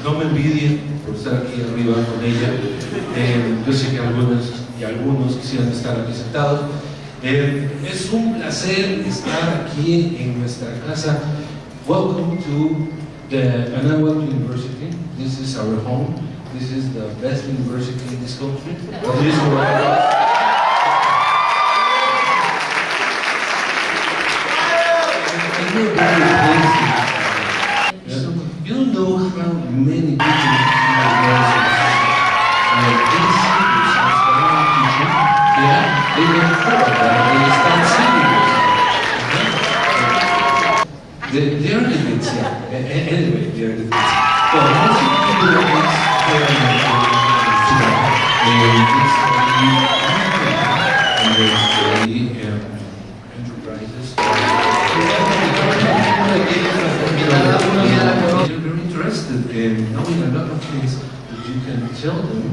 no me envidien por estar aquí arriba con ella. Yo sé que algunos quisieran estar aquí sentados. Es un placer estar aquí en nuestra casa. Welcome to the Anahuac University. This is our home. This is the best university in this country. At least for all of us. You don't know how many people they get bored and they start singing. They are the kids, yeah. Anyway, they are the kids. Well, most of the people that enterprises. They're very interested in knowing a lot of things that you can tell them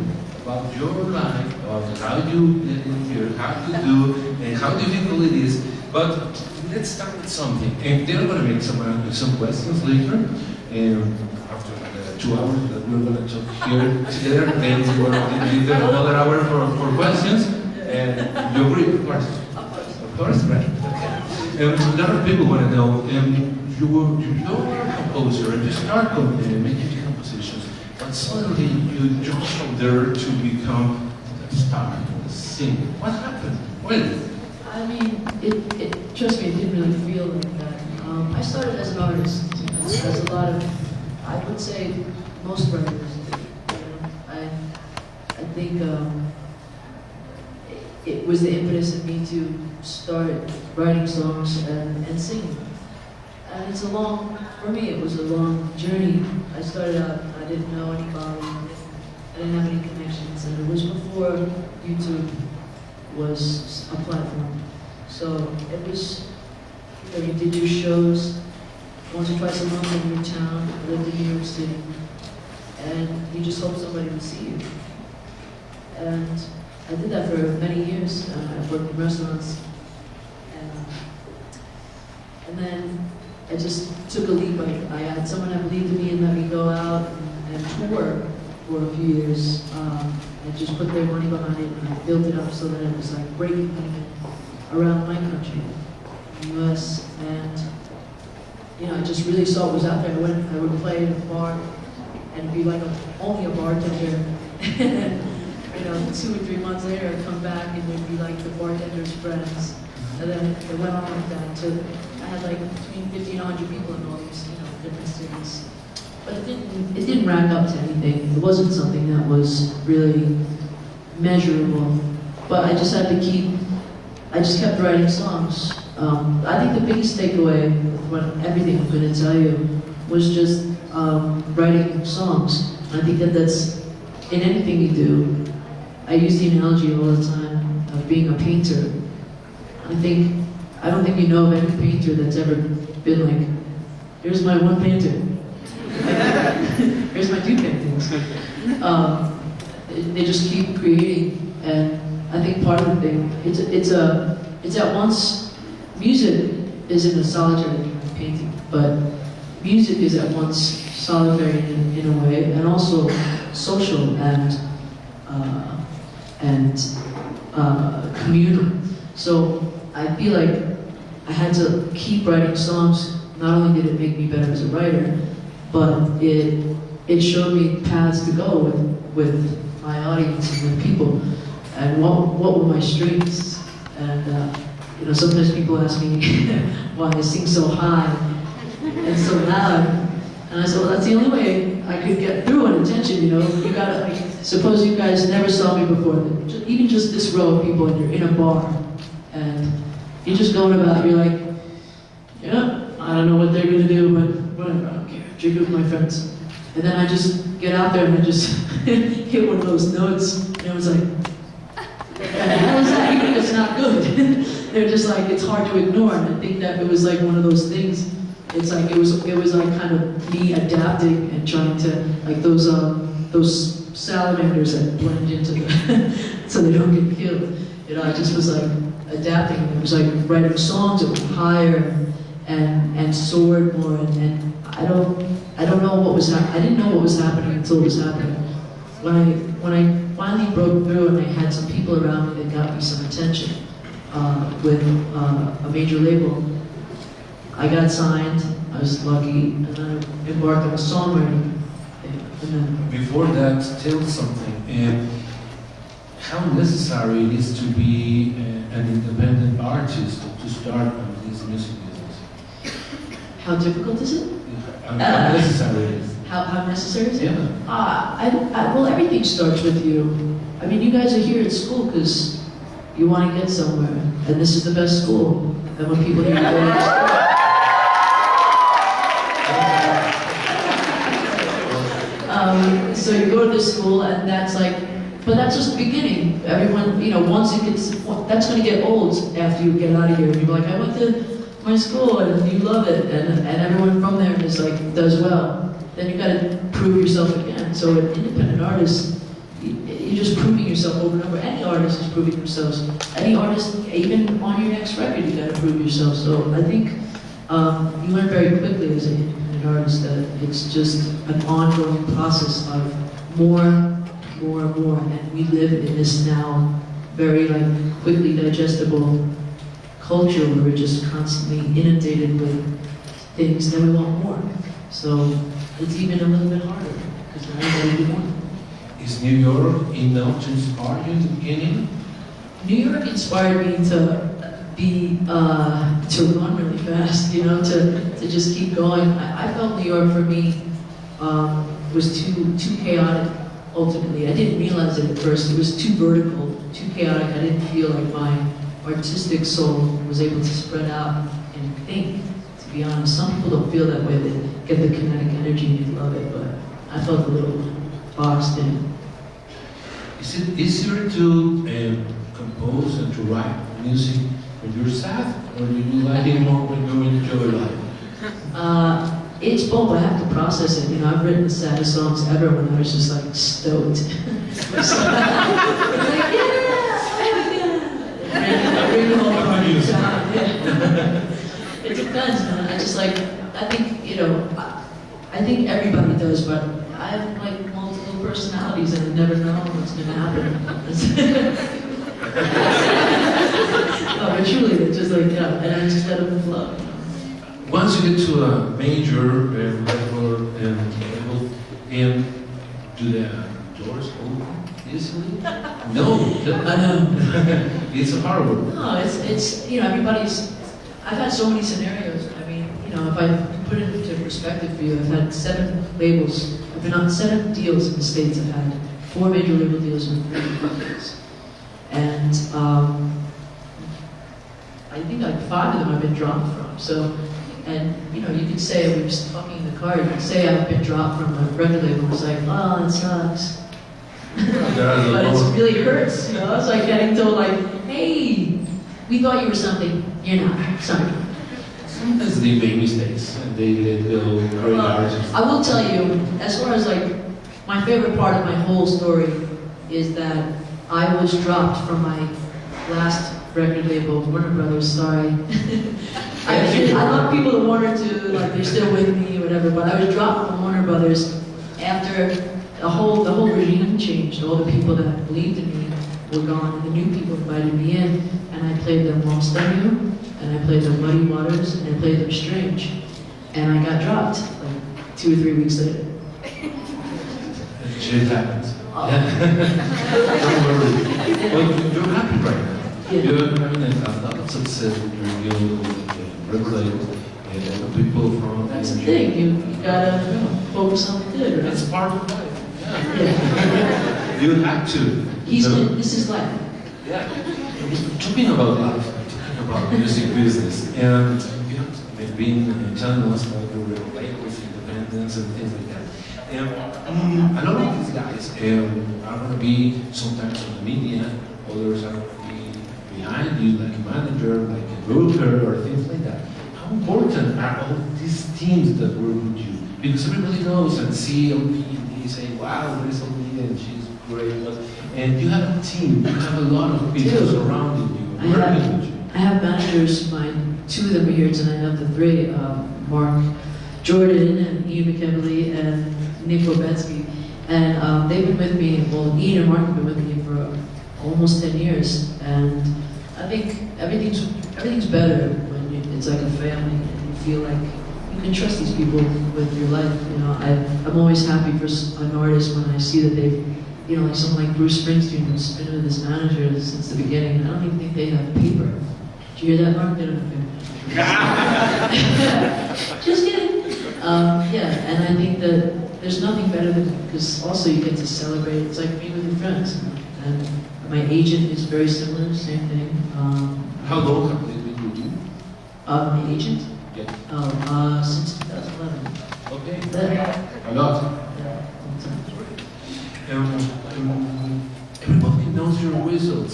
about your life, about how you get in here, how you do, and how difficult it is. But let's start with something. And they're going to make some questions later. After 2 hours that we're going to talk here together, then we're going to give them another hour for questions. And you agree, of course? Of course, right? Okay. A lot of people want to know, you're a composer and you start making compositions, but suddenly you jump from there to become a star, a singer. What happened? When? I mean, trust me, it didn't really feel like that. I started as an artist, as a lot of, I would say, most writers do. I think it was the impetus of me to start writing songs and singing. And it's for me, it was a long journey. I started out, I didn't know anybody, I didn't have any connections, and it was before YouTube was a platform. So it was, you did your shows once or twice a month in your town. I lived in New York City, and you just hoped somebody would see you. And I did that for many years. I worked in restaurants, and then I just took a leap. I had someone that believed in me and let me go out and tour for a few years, and just put their money behind it, and I built it up so that it was like breaking even around my country, the US, and I just really saw what was out there. I would play in a bar and be like only a bartender, and 2 or 3 months later I'd come back and they'd be like the bartender's friends, and then it went on like that. So I had like between 50 and 100 people in all these different cities. But it didn't rack up to anything. It wasn't something that was really measurable. But I just kept writing songs. I think the biggest takeaway with everything I'm going to tell you was just writing songs. I think that's in anything you do. I use the analogy all the time of being a painter. I don't think you know of any painter that's ever been like, here's my one painting. Here's my 2 paintings. They just keep creating, and I think part of the thing, it's at once, music isn't a solitary kind of painting, but music is at once solitary in a way, and also social and communal. So I feel like I had to keep writing songs. Not only did it make me better as a writer, but it showed me paths to go with my audience and with people, and what were my strengths. And sometimes people ask me why I sing so high and so loud, and I said, well, that's the only way I could get through an attention. You gotta, suppose you guys never saw me before, even just this row of people, and you're in a bar, and you're just going about, you're like, I don't know what they're gonna do, but whatever, I don't care, drink with my friends. And then I just get out there and I just hit one of those notes, and it was like, what the hell is that? Even if it's not good. They're just like, it's hard to ignore, and I think that it was like one of those things. It's like, it was like kind of me adapting and trying to, like those salamanders that blend into the, so they don't get killed. I just was like adapting. It was like writing songs that were higher and soared more. And I don't know what was I didn't know what was happening until it was happening. When I finally broke through and I had some people around me that got me some attention with a major label, I got signed. I was lucky, and I embarked on a songwriting thing. And then, before that, tell something. How necessary it is to be an independent artist to start on this music business? how difficult is it? How necessary it is? How necessary is it? Yeah. Well, everything starts with you. I mean, you guys are here at school because you want to get somewhere, and this is the best school. And when people hear you go to school, so you go to this school, and that's like, but that's just the beginning. Everyone, once it gets, that's going to get old after you get out of here. And you're like, I went to my school, and you love it, and everyone from there is like, does well. Then you got to prove yourself again. So an independent artist, you're just proving yourself over and over. Any artist is proving themselves. Any artist, even on your next record, you got to prove yourself. So I think you learn very quickly as an artist that it's just an ongoing process of more, and we live in this now very quickly digestible culture where we're just constantly inundated with things that we want more. So it's even a little bit harder because now you gotta do more. Is New York enough to inspire you in the beginning? New York inspired me to run really fast, to just keep going. I felt New York for me was too chaotic. Ultimately, I didn't realize it at first. It was too vertical, too chaotic. I didn't feel like my artistic soul was able to spread out and think. To be honest, some people don't feel that way. They get the kinetic energy and they love it, but I felt a little boxed in. Is it easier to compose and to write music when you're sad, or do you like it more when you enjoy life? It's both. I have to process it. I've written the saddest songs ever when I was just stoked. So, like, I bring the whole party down. Yeah. It depends, man. I think everybody does, but I have multiple personalities and I never know what's going to happen. No, but truly, it's just and I just let them flow. Once you get to a major level, do the doors open easily? No, I know. it's horrible. No, it's everybody's. I've had so many scenarios. I mean, if I put it into perspective for you, I've had 7 labels. I've been on 7 deals in the States. I've had 4 major label deals and 3 indie deals, and I think 5 of them I've been dropped from. So. And you could say, we were just talking in the car, you could say I've been dropped from a record label. It's like, oh, it sucks. But it really hurts, It's like getting told, hey, we thought you were something. You're not. Sorry. Sometimes they make mistakes and they let go very hard. I will tell you, as far as my favorite part of my whole story is that I was dropped from my last record label, Warner Brothers, sorry. I love people at Warner too, they're still with me or whatever, but I was dropped from Warner Brothers after the whole regime changed. All the people that believed in me were gone, and the new people invited me in, and I played them Lost on You, and I played them Muddy Waters, and I played them Strange. And I got dropped 2 or 3 weeks later. Shit happens. Don't worry. Well, you're happy right now. Yeah. You're having a lot of success with your new record label and people from. That's the thing, you gotta focus on the good, right? It's part of life. Yeah. You have to. This is life. Yeah. Talking about life, talking about music business, and you have been telling us about your record labels, independence, and things like that. And a lot of these guys are going to be sometimes on the media, others are going to be behind you, like a manager, like a broker, or things like that. How important are all these teams that work with you? Because everybody knows and see LP, and they say, wow, there's LP and she's great. And you have a team, you have a lot of people surrounding you, working with you. I have managers, my two of them are here tonight, not the three. Mark Jordan and Ian McKinley and Nick Bobetsky. And they've been with me, well, Ian and Mark have been with me for almost 10 years. And I think everything's better when it's like a family and you feel like you can trust these people with your life. You know, I'm always happy for an artist when I see that they've, you know, like someone like Bruce Springsteen who's been with this manager since the beginning. I don't even think they have paper. Did you hear that, Mark? They don't have paper. Just kidding. Yeah, and I think that there's nothing better than, because also you get to celebrate. It's like being with your friends. And my agent is very similar, same thing. How long have they been with you? My agent? Yeah. Since 2011. Okay. A lot. Yeah, long time. Everybody knows your whistles.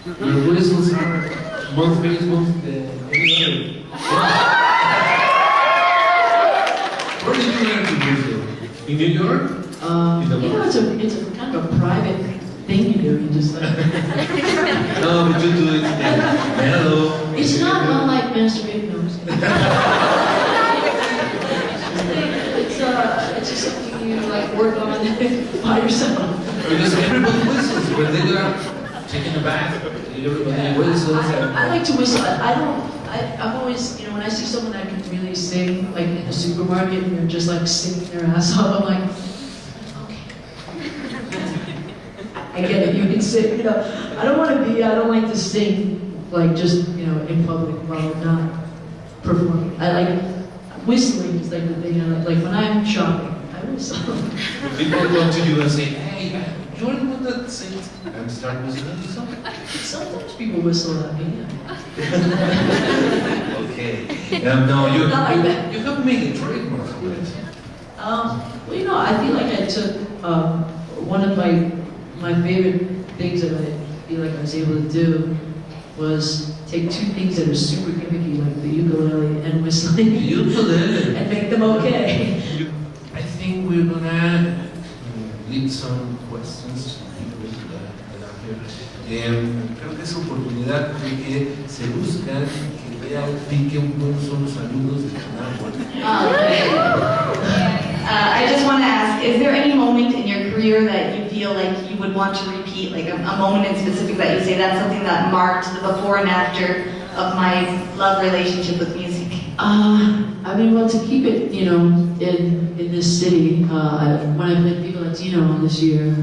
Your whistles are more famous than any other. Where did you learn to whistle? In New York? You know, it's a kind of a private thing you do. You just like. No, but you do it. Hello. It's not unlike masturbating. No, I'm just kidding. It's just something you like work on by yourself. Because everybody whistles when they go out taking a bath. Everybody whistles. I like to whistle. I'm always, you know, when I see someone that can really sing, like in the supermarket, and they're just like singing their ass off, I'm like, okay. I get it, you can sing, you know. I don't like to sing, like just, you know, in public while I'm not performing. I like, whistling is like the thing I like when I'm shopping, I whistle. People come to you and say, hey, you're the one that sings, and start whistling to something. Sometimes people whistle at me, yeah. Okay. No, you Not like that. you have made a trademark for it. Well, you know, I feel like I took one of my favorite things that I feel like I was able to do was take two things that are super gimmicky, like the ukulele and whistling, The ukulele. and make them okay. I think we're gonna lead some questions to people that are here. Creo que es oportunidad de que se buscan, que vean, piquen cuáles son los saludos de Anahuac. I just want to ask, is there any moment in your career that you feel like you would want to repeat, like a moment in specific that you say that's something that marked the before and after of my love relationship with music? I mean, well, to keep it, you know, in this city, when I played Viva Latino this year,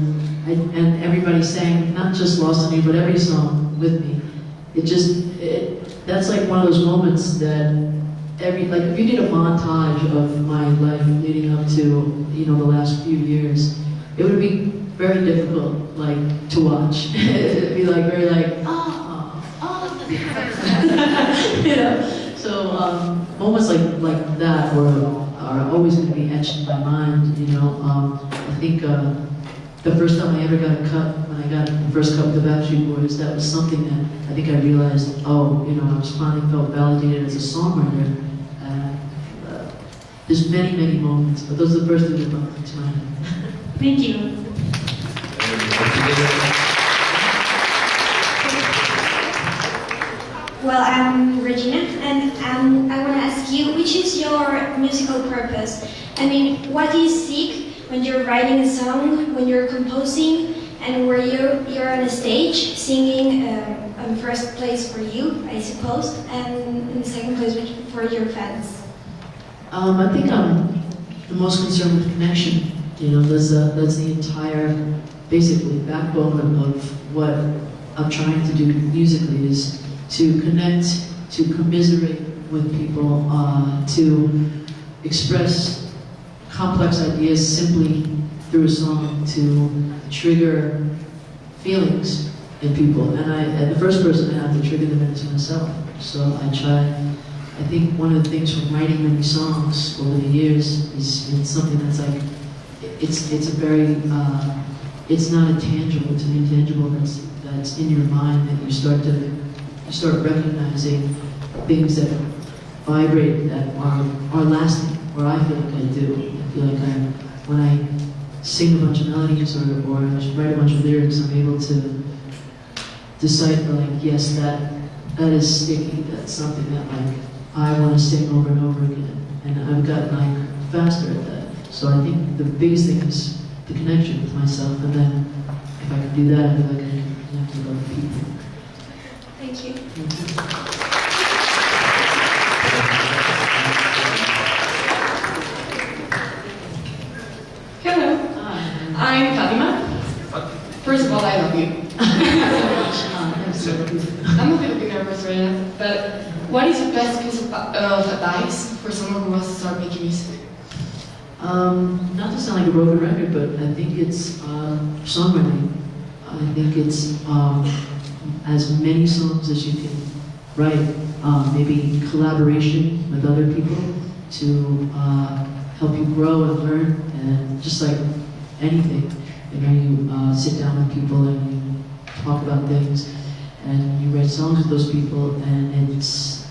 and everybody sang not just Lost on You, but every song with me. That's like one of those moments that like if you did a montage of my life leading up to, you know, the last few years, it would be very difficult, like, to watch. It'd be like very like, you know. So moments like that are always going to be etched in my mind. You know, I think the first time I ever got a cut, when I got the first cut with the Backstreet Boys, that was something that I think I realized. Oh, you know, I was finally felt validated as a songwriter. There's many moments, but those are the first things that come to mind. Thank you. Well, I'm Regina, and I want to ask you, which is your musical purpose? I mean, what do you seek when you're writing a song, when you're composing, and where you're on a stage singing? In first place for you, I suppose, and in the second place for your fans. I think I'm the most concerned with connection. You know, that's the entire, basically, backbone of what I'm trying to do musically, is to connect, to commiserate with people, to express complex ideas simply through a song, to trigger feelings in people. And the first person I have to trigger them is myself. So I think one of the things from writing many songs over the years is it's something that's like, it's a very, it's not intangible, it's an intangible that's in your mind, that you start recognizing things that vibrate, that are lasting, or I feel like I do. I feel like when I sing a bunch of melodies or I write a bunch of lyrics, I'm able to decipher, like, yes, that is sticky. That's something that like I want to sing over and over again, and I've gotten like faster at that. So I think the biggest thing is the connection with myself, and then if I can do that, I feel like I can connect with other people. Thank you. Hello, I'm Fatima. First of all, I love you. I'm a bit nervous right now, but what is your best piece of advice for someone who wants to start making music? Not to sound like a broken record, but I think it's songwriting. I think it's as many songs as you can write, maybe collaboration with other people to help you grow and learn, and just like anything, you know, you sit down with people and you talk about things, and you write songs with those people, and it's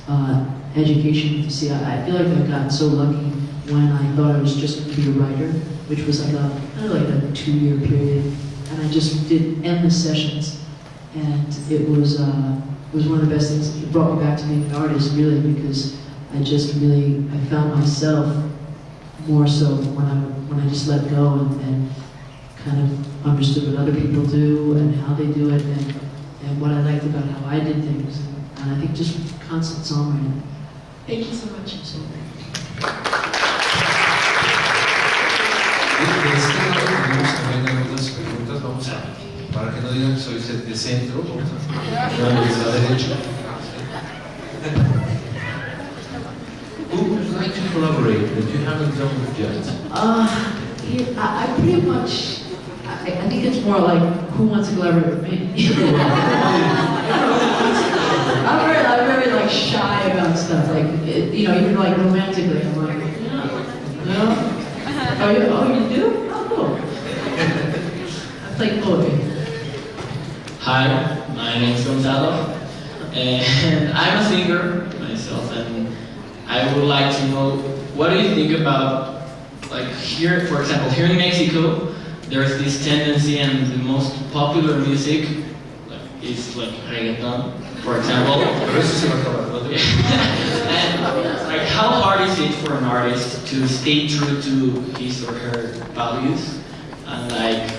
education. See, I feel like I got so lucky when I thought I was just going to be a writer, which was like kind of like a 2-year period, and I just did endless sessions, and it was one of the best things. It brought me back to being an artist, really, because I found myself more so when I just let go and kind of understood what other people do and how they do it, and what I liked about how I did things, and I think just constant songwriting. Thank you so much. Tenemos también algunas preguntas, vamos a, para que no digan que soy de centro, vamos a la derecha. Who would you like to collaborate that you haven't done with yet? I pretty much, I think it's more like, who wants to collaborate with me? I'm very like shy about stuff, like, you know, even like romantically, I'm like, no? Oh, you do? Oh, cool. I play poetry. Hi, my name is Gonzalo, and I'm a singer myself, and I would like to know, what do you think about, like here, for example, here in Mexico, there's this tendency, and the most popular music is like reggaeton, for example. And like, how hard is it for an artist to stay true to his or her values and like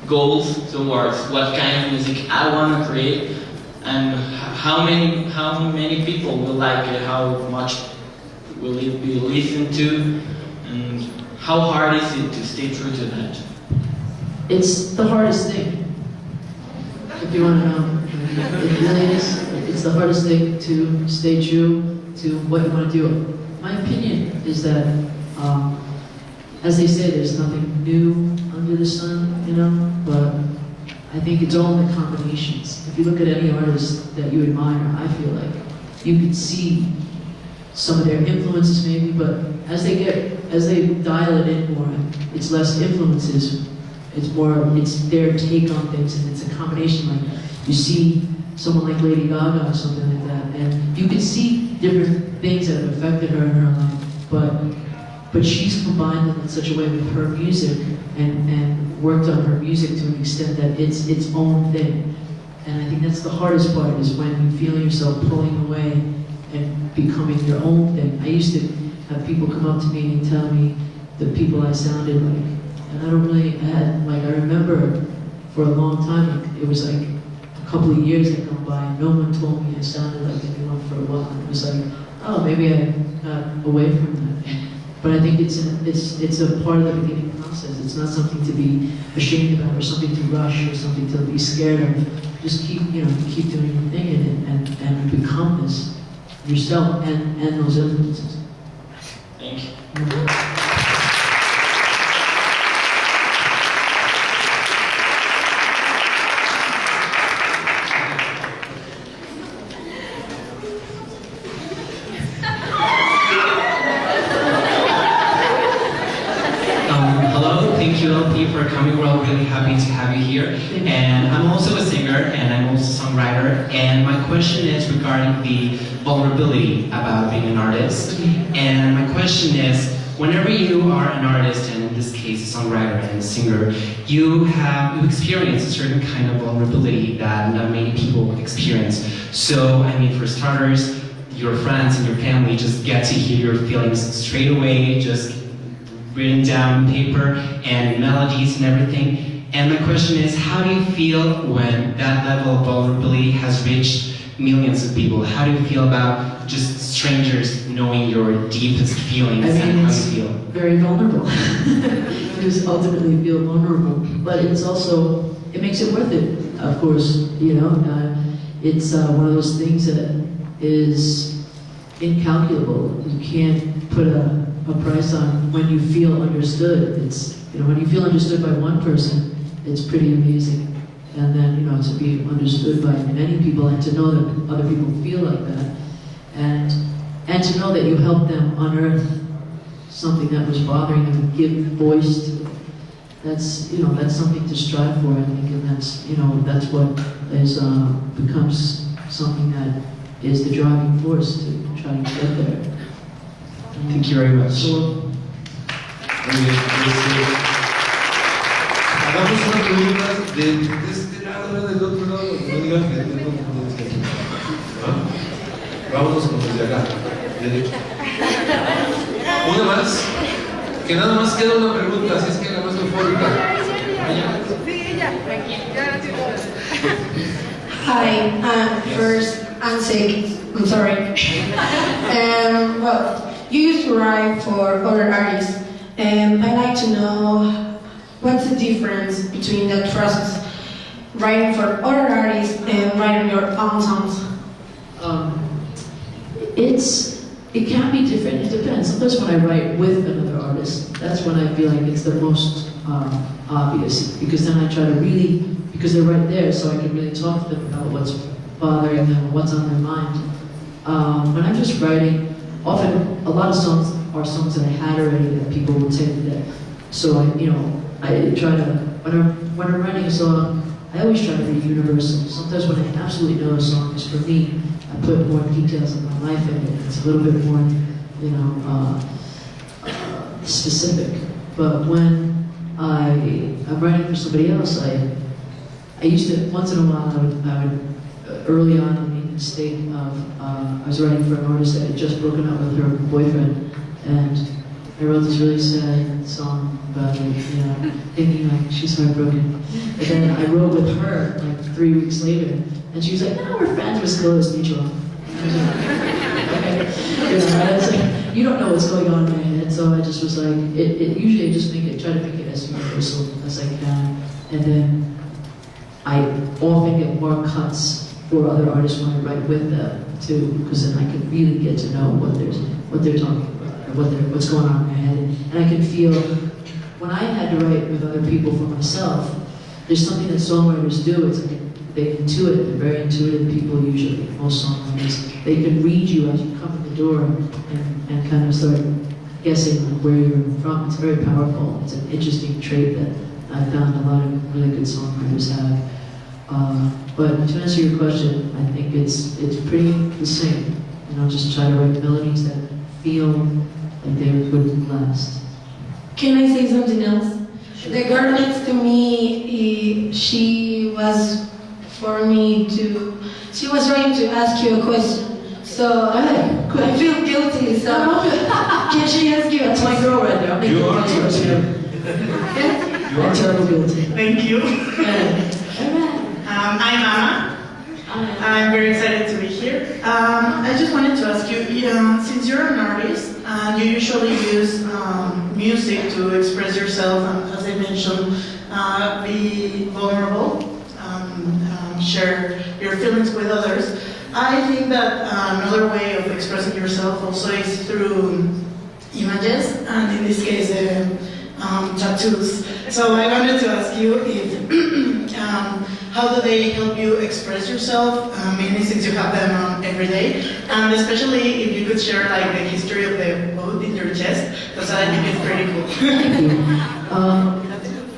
goals towards what kind of music I want to create, and how many people will like it, how much will it be listened to, and how hard is it to stay true to that? It's the hardest thing, if you want to know. It really is. It's the hardest thing to stay true to what you want to do. My opinion is that, as they say, there's nothing new under the sun, you know, but I think it's all in the combinations. If you look at any artist that you admire, I feel like you can see some of their influences maybe, but as they dial it in more, it's less influences, it's their take on things, and it's a combination. Like, you see someone like Lady Gaga or something like that, and you can see different things that have affected her in her life, but she's combined them in such a way with her music and worked on her music to an extent that it's its own thing. And I think that's the hardest part, is when you feel yourself pulling away and becoming your own thing. I used to have people come up to me and tell me the people I sounded like, and I remember for a long time, like, it was like a couple of years had gone by and no one told me I sounded like anyone for a while. And it was like, oh, maybe I got away from that. But I think it's a part of the beginning process. It's not something to be ashamed about, or something to rush, or something to be scared of. Just keep doing your thing and become this yourself and those influences. Thank you. For coming. We're all really happy to have you here. And I'm also a singer, and I'm also a songwriter. And my question is regarding the vulnerability about being an artist. And my question is, whenever you are an artist and this case, a songwriter and a singer, you experience a certain kind of vulnerability that not many people experience. So, I mean, for starters, your friends and your family just get to hear your feelings straight away, just written down on paper and melodies and everything. And my question is, how do you feel when that level of vulnerability has reached millions of people? How do you feel about just strangers knowing your deepest feelings and how you feel? Very vulnerable. You just ultimately feel vulnerable, but it's also, it makes it worth it, of course, you know. It's one of those things that is incalculable. You can't put a price on when you feel understood. It's, you know, when you feel understood by one person, it's pretty amazing. And then, you know, to be understood by many people and to know that other people feel like that, and to know that you helped them unearth something that was bothering them and give voice to it. That's, you know, that's something to strive for, I think, and that's, you know, that's what is becomes something that is the driving force to try to get there. Thank you very much. So, Hagamos una pregunta de este lado, no del otro lado, no digan que no. Vámonos con los de acá, derecho. Una más, que nada más queda una pregunta, así es que la más eufórica. Hi, first, I'm sick. I'm sorry. Well, you used to write for other artists, and I'd like to know what's the difference between the process writing for other artists and writing your own songs? it can be different, it depends. Sometimes when I write with another artist, that's when I feel like it's the most obvious, because then I try to really, because they're right there, so I can really talk to them about what's bothering them, what's on their mind. When I'm just writing, often a lot of songs are songs that I had already that people would say that. So I try to, when I'm writing a song, I always try to be universal. Sometimes when I absolutely know a song is for me, I put more details of my life in it. It's a little bit more, specific. But when I'm writing for somebody else, I used to, once in a while, I would early on in the state of, I was writing for an artist that had just broken up with her boyfriend, and I wrote this really sad song about it, thinking like she's heartbroken. And then I wrote with her like 3 weeks later, and she was like, "No, we're friends, we're still as mutual." I was like, okay. I was like, you don't know what's going on in my head, so I just was like, usually I just try to make it as universal as I can, and then I often get more cuts for other artists when I write with them too, because then I can really get to know what they're talking about, or what's going on in their head, and I can feel. When I had to write with other people for myself, there's something that songwriters do. It's like they intuit. They're very intuitive people usually. Most songwriters, they can read you as you come in the door and kind of start guessing where you're from. It's very powerful. It's an interesting trait that I found a lot of really good songwriters have. But to answer your question, I think it's pretty the same. Just try to write melodies that feel like they would last. Can I say something else? The girl next to me, she was trying to ask you a question. So I feel guilty. So can she ask you? That's my girl right there. You are I'm terrible guilty. Thank you. I'm Anna. I'm very excited to be here. I just wanted to ask you, since you're an artist, and you usually use music to express yourself, and as I mentioned, be vulnerable, share your feelings with others. I think that another way of expressing yourself also is through images, and in this case, tattoos. So I wanted to ask you if how do they help you express yourself, mainly since you have them on every day, and especially if you could share like the history of the boat in your chest, because I think it's pretty cool. Thank you.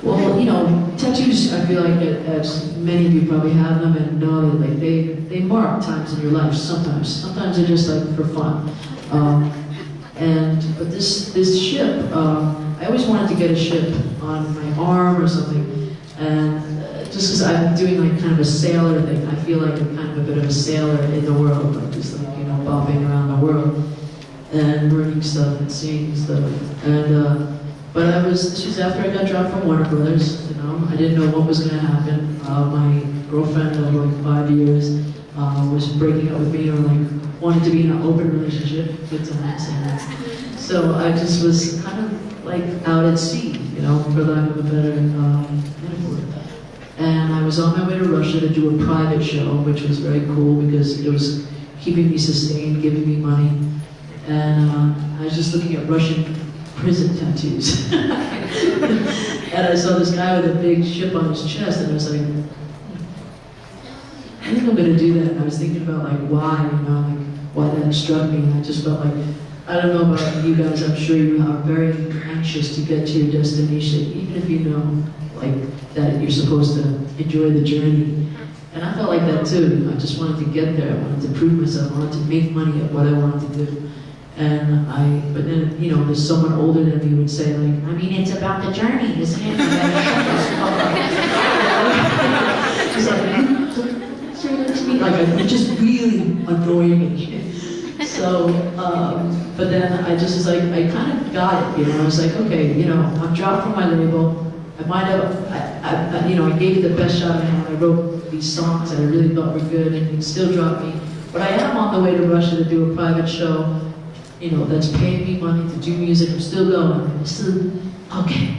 Well, tattoos, I feel like as many of you probably have them and know that like they mark times in your life sometimes. Sometimes they're just like for fun. But this ship, I always wanted to get a ship on my arm or something, and just because I'm doing like kind of a sailor thing, I feel like I'm kind of a bit of a sailor in the world, like just like, you know, bopping around the world and learning stuff and seeing stuff. And but this was after I got dropped from Warner Brothers. You know, I didn't know what was going to happen. My girlfriend of like 5 years was breaking up with me, or like wanted to be in an open relationship. Good times. And so I just was kind of like out at sea, you know, for lack of a better metaphor. And I was on my way to Russia to do a private show, which was very cool because it was keeping me sustained, giving me money. And I was just looking at Russian prison tattoos. And I saw this guy with a big ship on his chest, and I was like, I think I'm gonna do that. And I was thinking about like why, you know, like why that struck me. And I just felt like, I don't know about you guys, I'm sure you are very anxious to get to your destination, even if you know like that you're supposed to enjoy the journey. And I felt like that too. You know, I just wanted to get there. I wanted to prove myself. I wanted to make money at what I wanted to do. And but then, you know, there's someone older than me who would say like, I mean, it's about the journey, isn't it? It's like, say that to me. Like, it just really annoyed me. So, but then I just was like, I kind of got it, you know. I was like, okay, you know, I'm dropped from my label. I might have, you know, I gave it the best shot I had. I wrote these songs that I really thought were good, and it still dropped me. But I am on the way to Russia to do a private show, you know, that's paying me money to do music. I'm still going. I'm still, okay.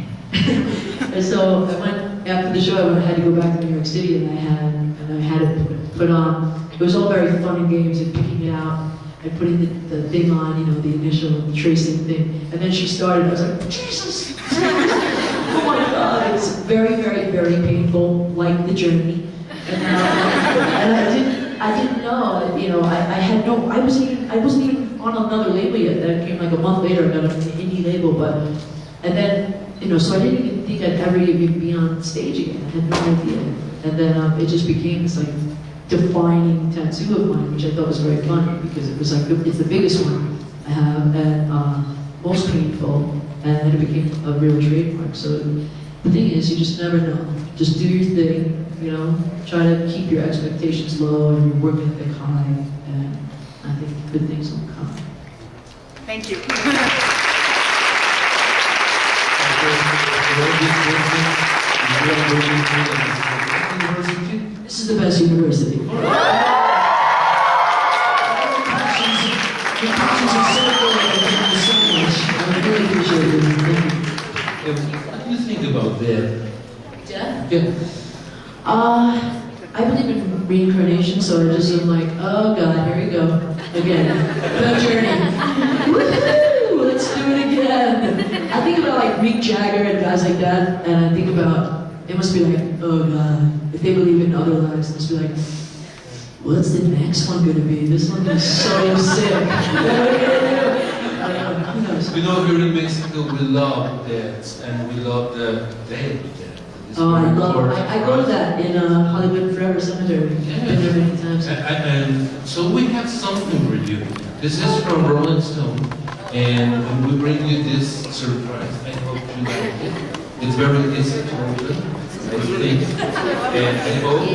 And so I went, after the show, I had to go back to New York City, and I had it put on. It was all very fun and games and picking it out and putting the thing on, you know, the initial tracing thing. And then she started, I was like, Jesus! Oh my God, it's very, very, very painful, like the journey. And I didn't know, you know, I wasn't even on another label yet. That came like a month later. I got an indie label, and then, you know, so I didn't even think I'd ever even be on stage again. I had no idea. And then it just became this like defining tattoo of mine, which I thought was very funny because it was like it's the biggest one I have and most painful, and then it became a real trademark. So the thing is, you just never know. Just do your thing, you know. Try to keep your expectations low and your work ethic high, and I think good things will come. Thank you. This is the best university. Your passions are so good. Thank you so much. I really appreciate it. Thank you. What do you think about death? Death? Yeah. I believe in reincarnation, so I just am like, oh God, here we go. Again. The journey. Woohoo! Let's do it again. I think about like Mick Jagger and guys like that, and I think about, it must be like, oh God, if they believe in other lives, it must be like, what's the next one gonna be? This one is so sick. Who knows? You know, here in Mexico, we love deaths, and we love the dead. Oh, I go to that in Hollywood Forever Cemetery. I've been there many times. And so we have something for you. This is from Rolling Stone, and we bring you this surprise. I hope you like it. It's very easy to open, I think, and I hope